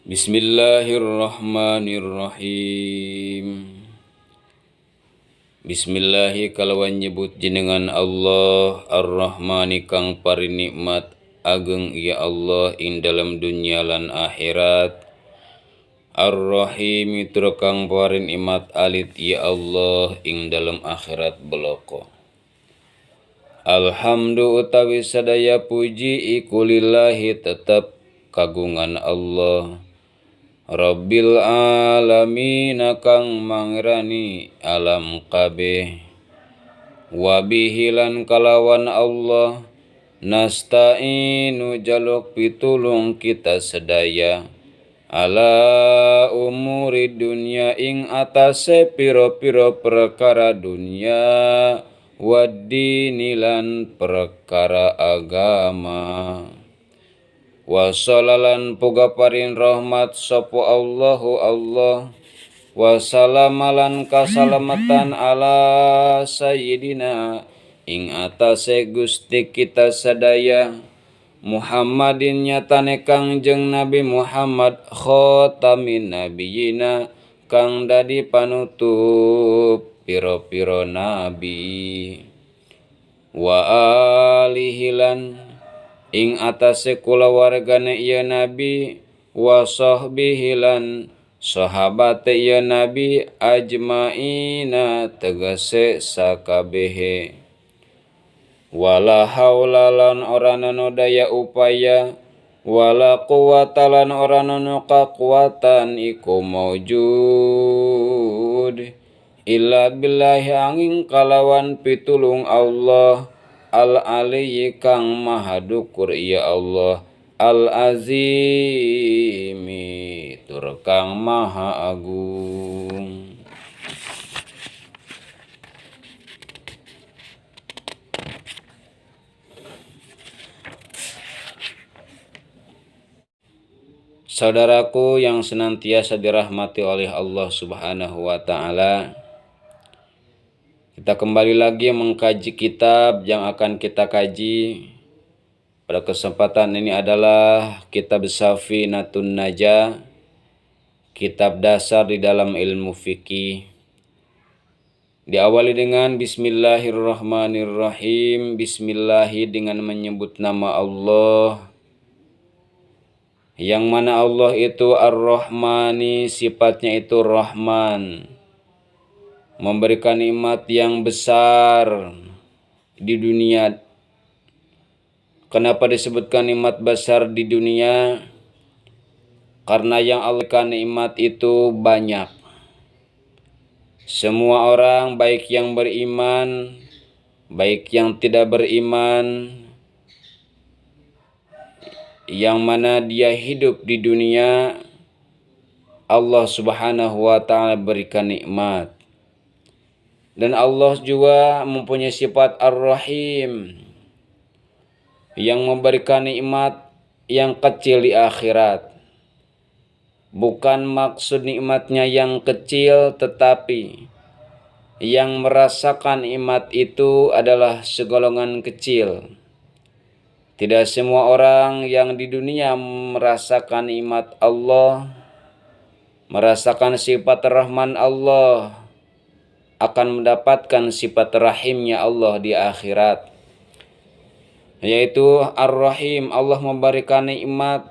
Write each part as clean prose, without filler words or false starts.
Bismillahirrahmanirrahim. Bismillahi kalawan nyebut jenengan Allah Ar-Rahmani kang pari nikmat ageng ya Allah ing dalam dunya lan akhirat. Ar-Rahim tur kang pari nikmat alit ya Allah ing dalam akhirat beloko. Alhamdu utawi sadaya puji iku lillahi tetep kagungan Allah Rabbil alamin kang mangrani alam kabeh. Wabihilan kalawan Allah nasta'inu jaluk pitulung kita sedaya ala umuri dunya ing atase piro-piro perkara dunya waddini lan perkara agama. Wasalalan puga parin rahmat sopo Allahu Allah wasalamalan kasalamatan ala sayyidina ing atase Gusti kita sadaya Muhammadin nyatane Kangjeng Nabi Muhammad khotamin nabiyina kang dadi panutup piro-piro nabi wa alihilan ing atase kulawargane ieu nabi wa sahbihi lan sahabate ieu nabi ajmaina tegese sakabehe. Wala haula lan ora ana daya upaya wala quwata lan ora ana kakuatan iku maujud illa billahi angin kalawan pitulung Allah Al-Aliyyi kang maha dukur ya Allah Al-Azimi tur kang maha agung. Saudaraku yang senantiasa dirahmati oleh Allah Subhanahu wa taala, kita kembali lagi mengkaji kitab yang akan kita kaji. Pada kesempatan ini adalah kitab Safinatun Najah, kitab dasar di dalam ilmu fikih. Diawali dengan Bismillahirrahmanirrahim. Bismillahi dengan menyebut nama Allah, yang mana Allah itu Ar-Rahmani, sifatnya itu Rahman, memberikan nikmat yang besar di dunia. Kenapa disebutkan nikmat besar di dunia? Karena yang Allah berikan nikmat itu banyak. Semua orang, baik yang beriman, baik yang tidak beriman, yang mana dia hidup di dunia, Allah Subhanahu wa ta'ala berikan nikmat. Dan Allah juga mempunyai sifat Ar-Rahim, yang memberikan nikmat yang kecil di akhirat. Bukan maksud nikmatnya yang kecil, tetapi yang merasakan nikmat itu adalah segolongan kecil. Tidak semua orang yang di dunia merasakan nikmat Allah, merasakan sifat Rahman Allah, akan mendapatkan sifat rahimnya Allah di akhirat, yaitu Ar-Rahim. Allah memberikan nikmat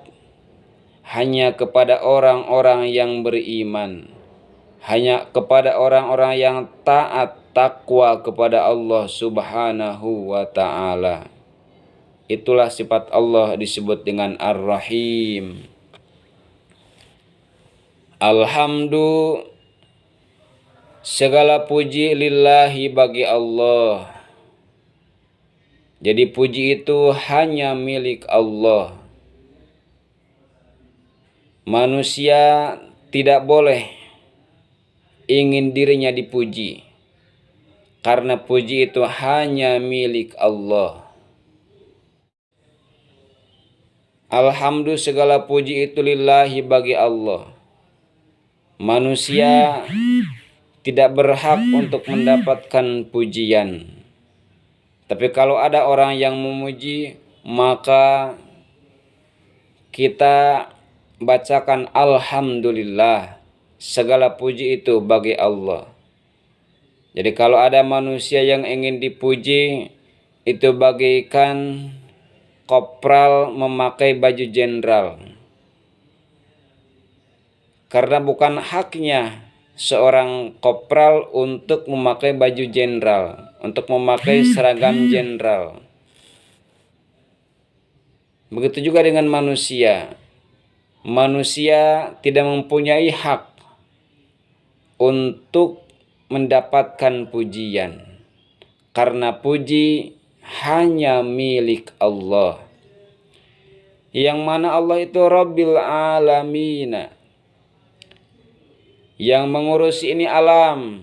hanya kepada orang-orang yang beriman, hanya kepada orang-orang yang taat takwa kepada Allah Subhanahu wa ta'ala. Itulah sifat Allah disebut dengan Ar-Rahim. Alhamdu, segala puji lillahi bagi Allah. Jadi puji itu hanya milik Allah. Manusia tidak boleh ingin dirinya dipuji, karena puji itu hanya milik Allah. Alhamdu, segala puji itu lillahi bagi Allah. Manusia tidak berhak untuk mendapatkan pujian. Tapi kalau ada orang yang memuji, maka kita bacakan alhamdulillah, segala puji itu bagi Allah. Jadi kalau ada manusia yang ingin dipuji, itu bagaikan kopral memakai baju jenderal. Karena bukan haknya seorang kopral untuk memakai baju jenderal, untuk memakai seragam jenderal. Begitu juga dengan manusia. Manusia tidak mempunyai hak untuk mendapatkan pujian, karena puji hanya milik Allah, yang mana Allah itu Rabbil Alamin, yang mengurusi ini alam.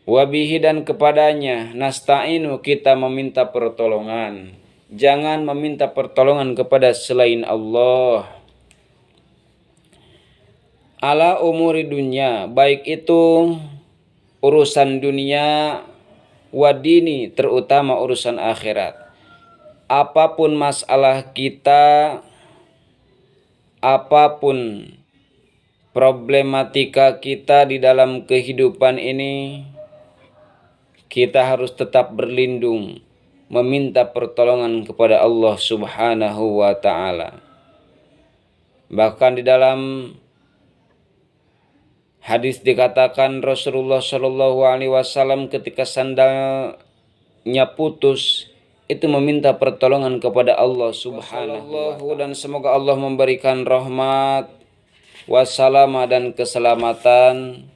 Wabihi, dan kepadanya nasta'inu, kita meminta pertolongan. Jangan meminta pertolongan kepada selain Allah. Ala umuri dunia, baik itu urusan dunia, wadini, terutama urusan akhirat. Apapun masalah kita, apapun problematika kita di dalam kehidupan ini, kita harus tetap berlindung, meminta pertolongan kepada Allah Subhanahu wa ta'ala. Bahkan di dalam hadis dikatakan Rasulullah Shallallahu Alaihi Wasallam ketika sandalnya putus, itu meminta pertolongan kepada Allah Subhanahu wa ta'ala. Dan semoga Allah memberikan rahmat, wassalamah, dan keselamatan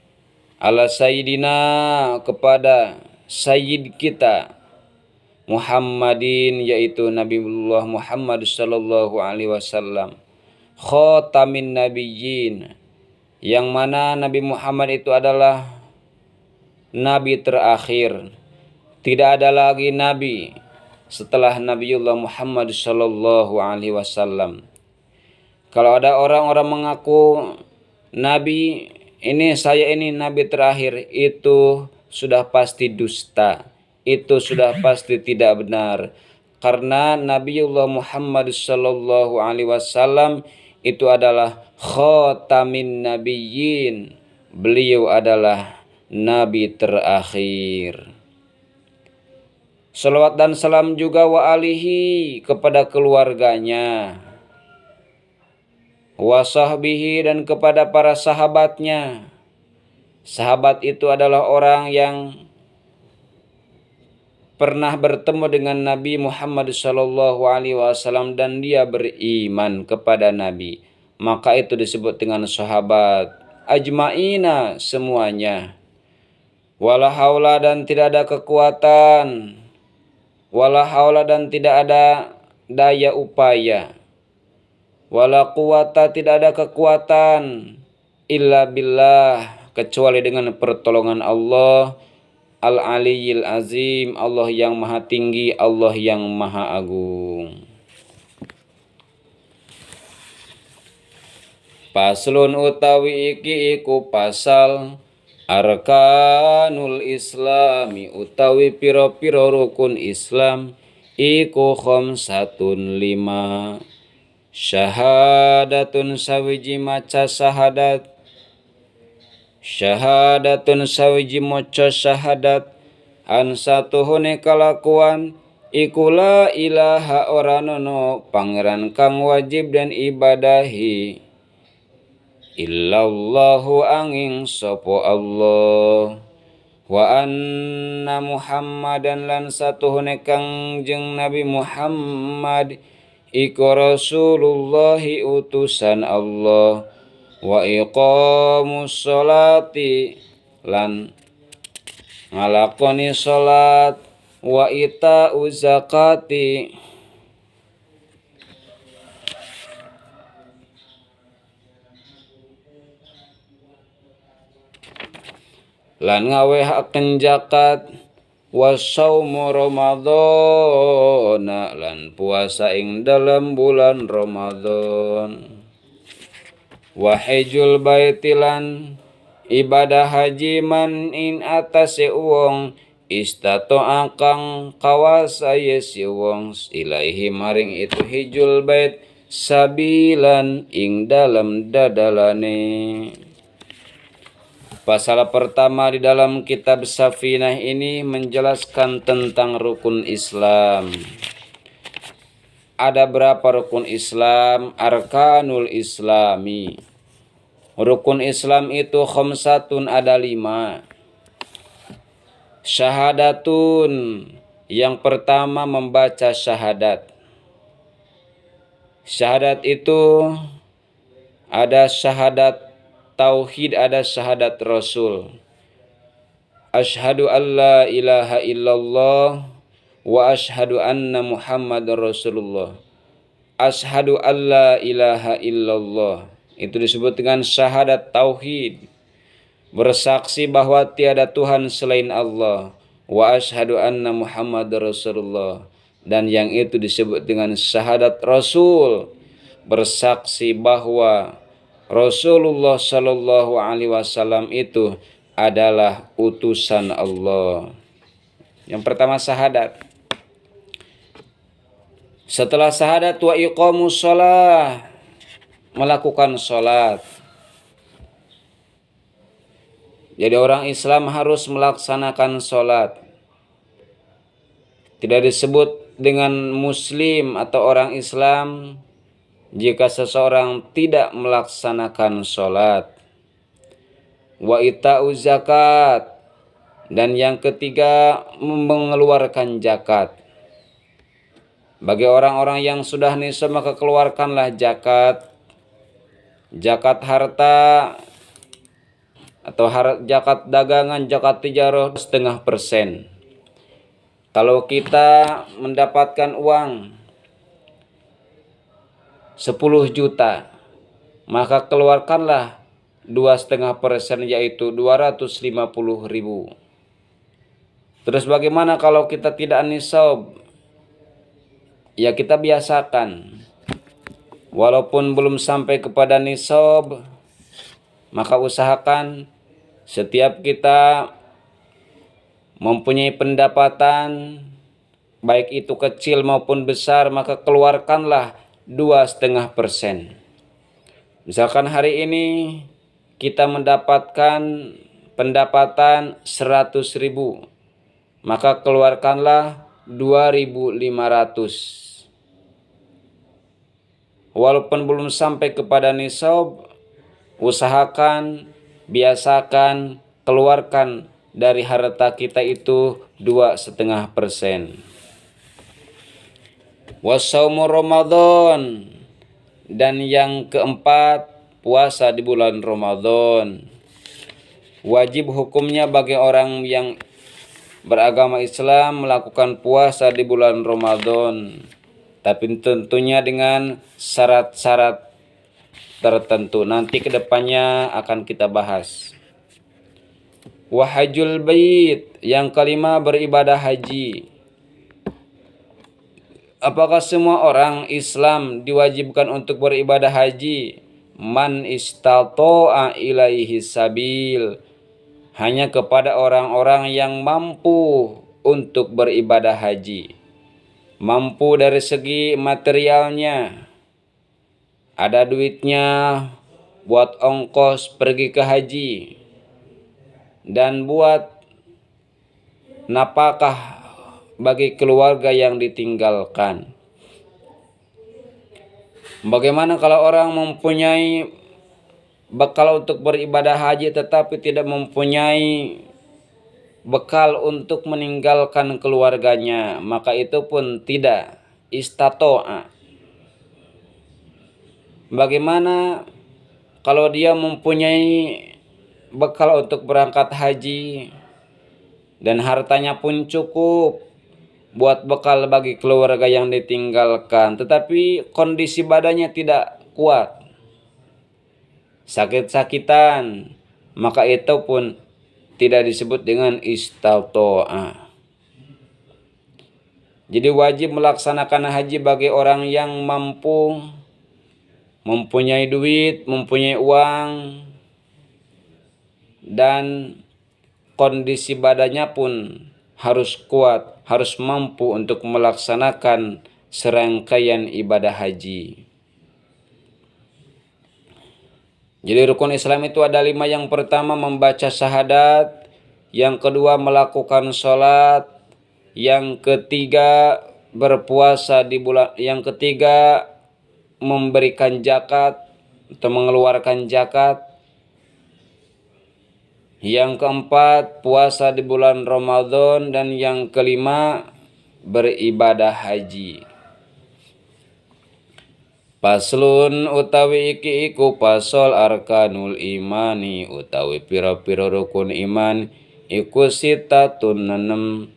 ala sayyidina, kepada sayyid kita Muhammadin, yaitu Nabiullah Muhammad sallallahu alaihi wasallam, khatamin nabiyyin, yang mana Nabi Muhammad itu adalah nabi terakhir. Tidak ada lagi nabi setelah Nabiullah Muhammad sallallahu alaihi wasallam. Kalau ada orang-orang mengaku nabi, saya ini nabi terakhir, itu sudah pasti dusta. Itu sudah pasti tidak benar. Karena Nabiullah Muhammad sallallahu alaihi wasallam itu adalah khatamin nabiyyin. Beliau adalah nabi terakhir. Salawat dan salam juga wa alihi, kepada keluarganya, wa sahbihi, dan kepada para sahabatnya. Sahabat itu adalah orang yang pernah bertemu dengan Nabi Muhammad sallallahu alaihi wasallam dan dia beriman kepada Nabi, maka itu disebut dengan sahabat. Ajmaina, semuanya. Wala haula, dan tidak ada kekuatan. Wala haula, dan tidak ada daya upaya. Wala quwata, tidak ada kekuatan. Illa billah, kecuali dengan pertolongan Allah Al-Aliyyil Azim, Allah yang maha tinggi, Allah yang maha agung. Paslun utawi iki iku pasal arkanul islami, utawi piro-piro rukun Islam, iku khamsatun 5. Syahadatun, sawiji maca syahadat. Syahadatun, sawiji maca syahadat. An satuhune kalakuan iku la ilaha, oranono pangeran kang wajib dan ibadahi, illallahu, angin sopo Allah. Wa anna Muhammadan, lan satuhune kangjeng Nabi Muhammad iku Rasulullahi, utusan Allah. Wa iqamus sholati, lan ngalakoni sholat. Wa ita'u zakati, lan ngawehaken zakat. Wa saumu Ramadhana, lan puasa ing dalam bulan Ramadan. Wa hajjul baiti, lan ibadah haji, man in atase wong istato akang kawasa si wong ilaihi maring itu hijul bait sabilan ing dalam dadalane. Pasal pertama di dalam kitab Safinah ini menjelaskan tentang rukun Islam. Ada berapa rukun Islam? Arkanul Islami. Rukun Islam itu khamsatun, ada 5. Syahadatun, yang pertama membaca syahadat. Syahadat itu ada syahadat tauhid, ada syahadat rasul. Asyhadu an la ilaha illallah wa asyhadu anna Muhammadar Rasulullah. Asyhadu an la ilaha illallah, itu disebut dengan syahadat tauhid. Bersaksi bahwa tiada Tuhan selain Allah. Wa asyhadu anna Muhammadar Rasulullah, dan yang itu disebut dengan syahadat rasul. Bersaksi bahwa Rasulullah Shallallahu Alaihi Wasallam itu adalah utusan Allah. Yang pertama syahadat. Setelah syahadat, wa iqamus shalah, melakukan sholat. Jadi orang Islam harus melaksanakan sholat. Tidak disebut dengan muslim atau orang Islam jika seseorang tidak melaksanakan sholat. Wa ita'uz zakat, dan yang ketiga mengeluarkan zakat. Bagi orang-orang yang sudah nisab maka keluarkanlah zakat. Zakat harta atau zakat dagangan, zakat tijarah 0,5%. Kalau kita mendapatkan uang 10 juta, maka keluarkanlah 2,5%, yaitu 250.000. Terus bagaimana kalau kita tidak nisab? Ya kita biasakan. Walaupun belum sampai kepada nisab, maka usahakan setiap kita mempunyai pendapatan, baik itu kecil maupun besar, maka keluarkanlah 2,5%. Misalkan hari ini kita mendapatkan pendapatan 100.000, maka keluarkanlah 2.500. Walaupun belum sampai kepada nisab, usahakan, biasakan, keluarkan dari harta kita itu 2,5%. Wasaumu Ramadan, dan yang keempat puasa di bulan Ramadan. Wajib hukumnya bagi orang yang beragama Islam melakukan puasa di bulan Ramadan, tapi tentunya dengan syarat-syarat tertentu. Nanti kedepannya akan kita bahas. Wahajul bait, yang kelima beribadah haji. Apakah semua orang Islam diwajibkan untuk beribadah haji? Man istata'a ilaihi sabil, hanya kepada orang-orang yang mampu untuk beribadah haji. Mampu dari segi materialnya, ada duitnya buat ongkos pergi ke haji, dan buat napakah bagi keluarga yang ditinggalkan. Bagaimana kalau orang mempunyai bekal untuk beribadah haji tetapi tidak mempunyai bekal untuk meninggalkan keluarganya? Maka itu pun tidak istato'a. Bagaimana kalau dia mempunyai bekal untuk berangkat haji dan hartanya pun cukup buat bekal bagi keluarga yang ditinggalkan, tetapi kondisi badannya tidak kuat, sakit-sakitan, maka itu pun tidak disebut dengan istato'a. Jadi wajib melaksanakan haji bagi orang yang mampu, mempunyai duit, mempunyai uang, dan kondisi badannya pun harus kuat, harus mampu untuk melaksanakan serangkaian ibadah haji. Jadi rukun Islam itu ada 5. Yang pertama membaca syahadat, yang kedua melakukan sholat, yang ketiga berpuasa di bulan, yang ketiga memberikan zakat atau mengeluarkan zakat, yang keempat puasa di bulan Ramadan, dan yang kelima beribadah haji. Paslun utawi iki iku pasol arkanul imani utawi pira-pira rukun iman iku sitatun 6.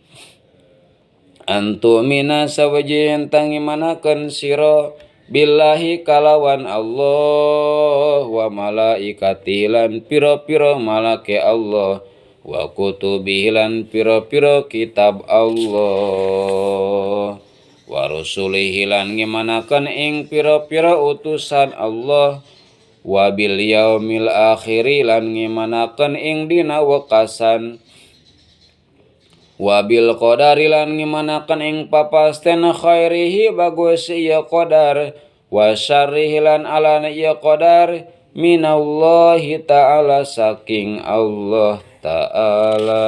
Antu mina sawajin tangimanaken sira billahi kalawan Allah wa malaikati lan pira-pira malake Allah wa kutubihi lan pira-pira kitab Allah wa rusulihi lan ngimanaken ing pira-pira utusan Allah wa bil yaumil akhiri lan ngimanaken ing dina wekasan wabil qadari lan ngimanaken ing papasten khairihi bagus ieu qadar wa syarrihi lan alana ieu qadar minallahi ta'ala saking Allah ta'ala.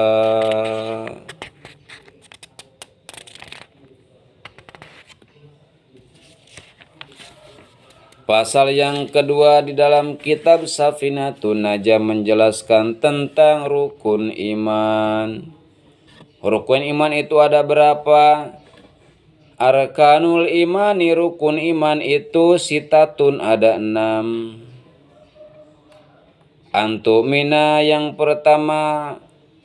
Pasal yang kedua di dalam kitab Safinatun Najah menjelaskan tentang rukun iman. Rukun iman itu ada berapa? Arkanul imani, rukun iman itu sitatun ada 6. Antumina yang pertama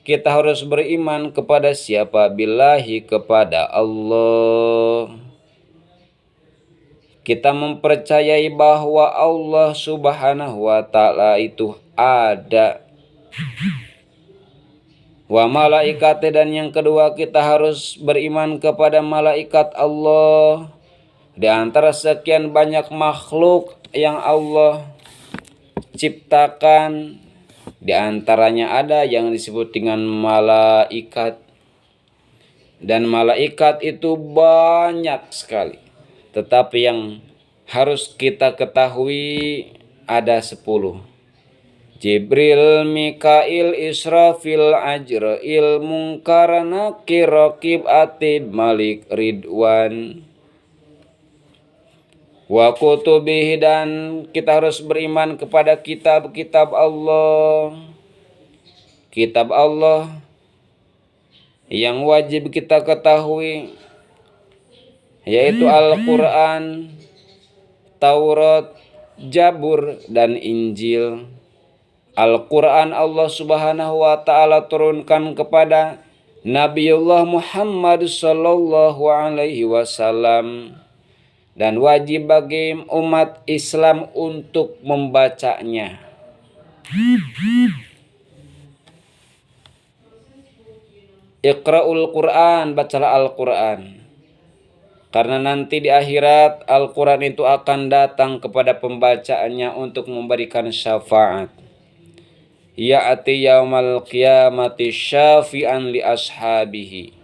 kita harus beriman kepada siapa? Billahi, kepada Allah. Kita mempercayai bahwa Allah Subhanahu wa ta'ala itu ada. Wa malaikate, dan yang kedua kita harus beriman kepada malaikat Allah. Di antara sekian banyak makhluk yang Allah ciptakan, di antaranya ada yang disebut dengan malaikat. Dan malaikat itu banyak sekali. Tetapi yang harus kita ketahui ada 10. Jibril, Mikail, Israfil, Ajrail, Munkar, Nakir, Raqib, Atid, Malik, Ridwan. Wa kutubihi, dan kita harus beriman kepada kitab-kitab Allah. Kitab Allah yang wajib kita ketahui yaitu Al-Quran, Taurat, Zabur, dan Injil. Al-Quran Allah Subhanahu wa ta'ala turunkan kepada Nabiullah Muhammad sallallahu alaihi wasallam, dan wajib bagi umat Islam untuk membacanya. Iqra'ul Quran, bacalah Al-Quran. Karena nanti di akhirat Al-Quran itu akan datang kepada pembacaannya untuk memberikan syafaat. Ya'ati yaumal qiyamati syafi'an li ashabihi.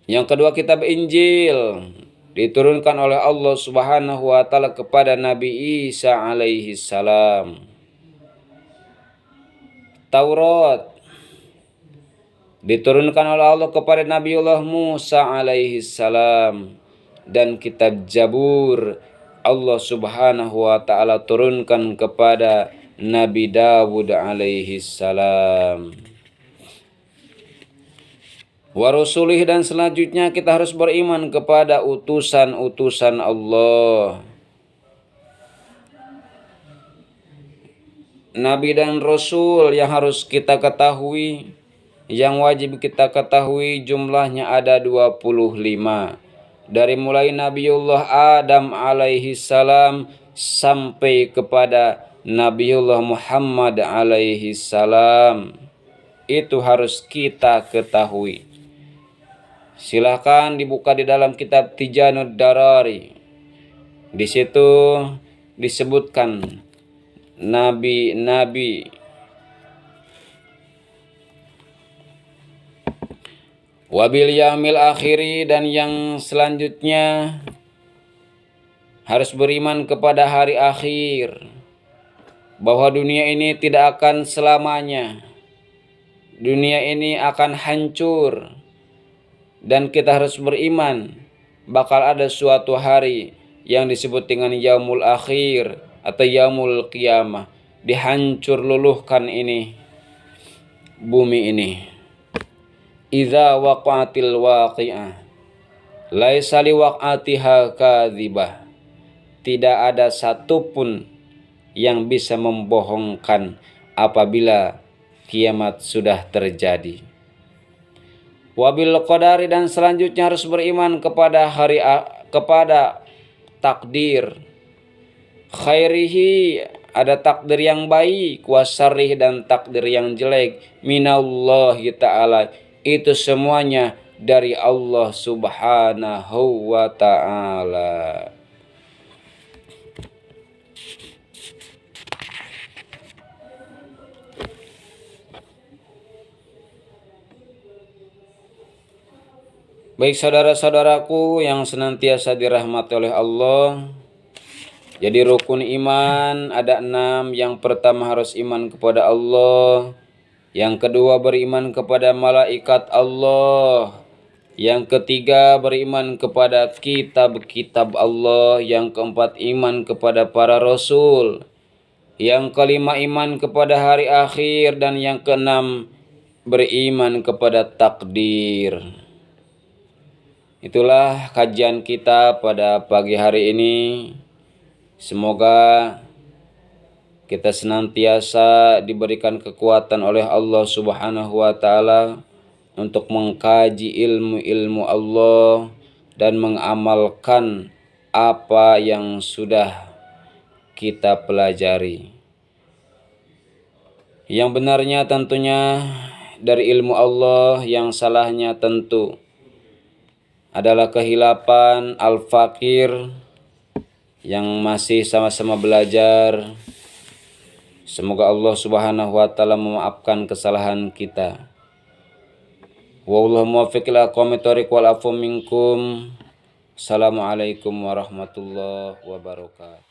Yang kedua kitab Injil diturunkan oleh Allah Subhanahu wa ta'ala kepada Nabi Isa alaihi salam. Taurat diturunkan oleh Allah kepada Nabiullah Musa alaihi salam, dan kitab Zabur Allah Subhanahu wa ta'ala turunkan kepada Nabi Dawud alaihi salam. Wa rusulih, dan selanjutnya kita harus beriman kepada utusan-utusan Allah. Nabi dan Rasul yang harus kita ketahui, yang wajib kita ketahui jumlahnya ada 25. Dari mulai Nabiullah Adam alaihi salam sampai kepada Nabiullah Muhammad alaihi salam. Itu harus kita ketahui. Silahkan dibuka di dalam kitab Tijanud Darari. Di situ disebutkan nabi-nabi. Wabil yaumil akhiri, dan yang selanjutnya harus beriman kepada hari akhir, bahwa dunia ini tidak akan selamanya. Dunia ini akan hancur, dan kita harus beriman bakal ada suatu hari yang disebut dengan yaumul akhir atau yaumul qiyamah, dihancur luluhkan ini bumi ini. Idza waqa'atil waqi'ah laisa liwaq'atiha kadzibah. Tidak ada satupun yang bisa membohongkan apabila kiamat sudah terjadi. Wabil qadari, dan selanjutnya harus beriman kepada kepada takdir. Khairihi, ada takdir yang baik, wasarih, dan takdir yang jelek. Minallahi ta'ala, itu semuanya dari Allah subhanahu wa ta'ala. Baik saudara-saudaraku yang senantiasa dirahmati oleh Allah, jadi rukun iman ada 6. Yang pertama harus iman kepada Allah. Yang kedua beriman kepada malaikat Allah. Yang ketiga beriman kepada kitab-kitab Allah. Yang keempat iman kepada para rasul. Yang kelima iman kepada hari akhir. Dan yang keenam beriman kepada takdir. Itulah kajian kita pada pagi hari ini. Semoga kita senantiasa diberikan kekuatan oleh Allah subhanahu wa ta'ala untuk mengkaji ilmu-ilmu Allah dan mengamalkan apa yang sudah kita pelajari. Yang benarnya tentunya dari ilmu Allah, yang salahnya tentu adalah kehilapan al-fakir yang masih sama-sama belajar. Semoga Allah subhanahu wa ta'ala memaafkan kesalahan kita. Wallahu muwaffiq ila aqwamit thoriq wal afu minkum. Assalamualaikum warahmatullahi wabarakatuh.